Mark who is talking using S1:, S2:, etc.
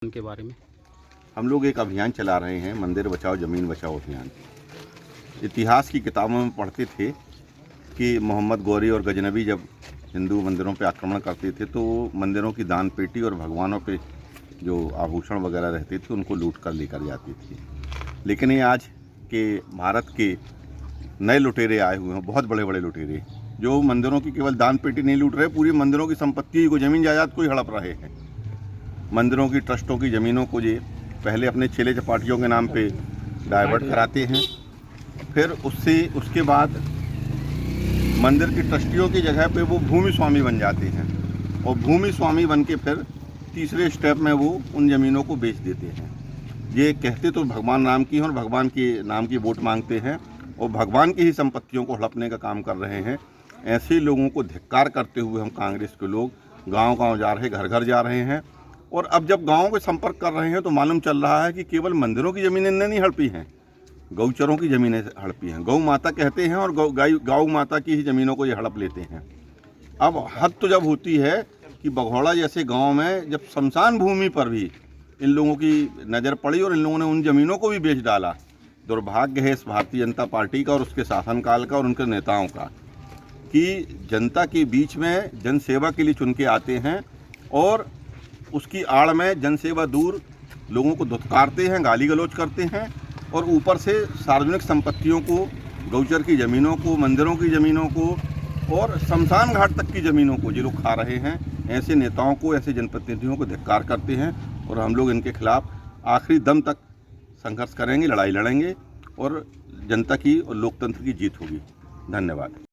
S1: उनके बारे में
S2: हम लोग एक अभियान चला रहे हैं, मंदिर बचाओ ज़मीन बचाओ अभियान। इतिहास की किताबों में पढ़ते थे कि मोहम्मद गौरी और गजनबी जब हिंदू मंदिरों पर आक्रमण करते थे तो वो मंदिरों की दान पेटी और भगवानों पे जो आभूषण वगैरह रहते थे उनको लूट कर लेकर जाती थी। लेकिन ये आज के भारत के नए लुटेरे आए हुए हैं, बहुत बड़े बड़े लुटेरे, जो मंदिरों की केवल दान पेटी नहीं लूट रहे, पूरी मंदिरों की संपत्ति को, ज़मीन जायदाद को ही हड़प रहे हैं। मंदिरों की ट्रस्टों की ज़मीनों को ये पहले अपने चेले चपाटियों के नाम पे डाइवर्ट कराते हैं, फिर उसके बाद मंदिर की ट्रस्टियों की जगह पे वो भूमि स्वामी बन जाते हैं और भूमि स्वामी बन के फिर तीसरे स्टेप में वो उन ज़मीनों को बेच देते हैं। ये कहते तो भगवान नाम की हैं और भगवान के नाम की वोट मांगते हैं और भगवान की ही संपत्तियों को हड़पने का काम कर रहे हैं। ऐसे लोगों को धिक्कार करते हुए हम कांग्रेस के लोग गांव-गांव जा रहे, घर-घर जा रहे हैं। और अब जब गाँव के संपर्क कर रहे हैं तो मालूम चल रहा है कि केवल मंदिरों की ज़मीनें नहीं हड़पी हैं, गौचरों की ज़मीनें हड़पी हैं। गौ माता कहते हैं और गौ माता की ही ज़मीनों को ये हड़प लेते हैं। अब हद तो जब होती है कि बघौड़ा जैसे गांव में जब शमशान भूमि पर भी इन लोगों की नज़र पड़ी और इन लोगों ने उन ज़मीनों को भी बेच डाला। दुर्भाग्य है इस भारतीय जनता पार्टी का और उसके शासनकाल का और उनके नेताओं का कि जनता के बीच में जनसेवा के लिए चुन के आते हैं और उसकी आड़ में जनसेवा दूर लोगों को धुतकारते हैं, गाली गलौज करते हैं और ऊपर से सार्वजनिक संपत्तियों को, गौचर की ज़मीनों को, मंदिरों की ज़मीनों को और शमशान घाट तक की ज़मीनों को ये लोग खा रहे हैं। ऐसे नेताओं को, ऐसे जनप्रतिनिधियों को धिक्कार करते हैं और हम लोग इनके खिलाफ आखिरी दम तक संघर्ष करेंगे, लड़ाई लड़ेंगे और जनता की और लोकतंत्र की जीत होगी। धन्यवाद।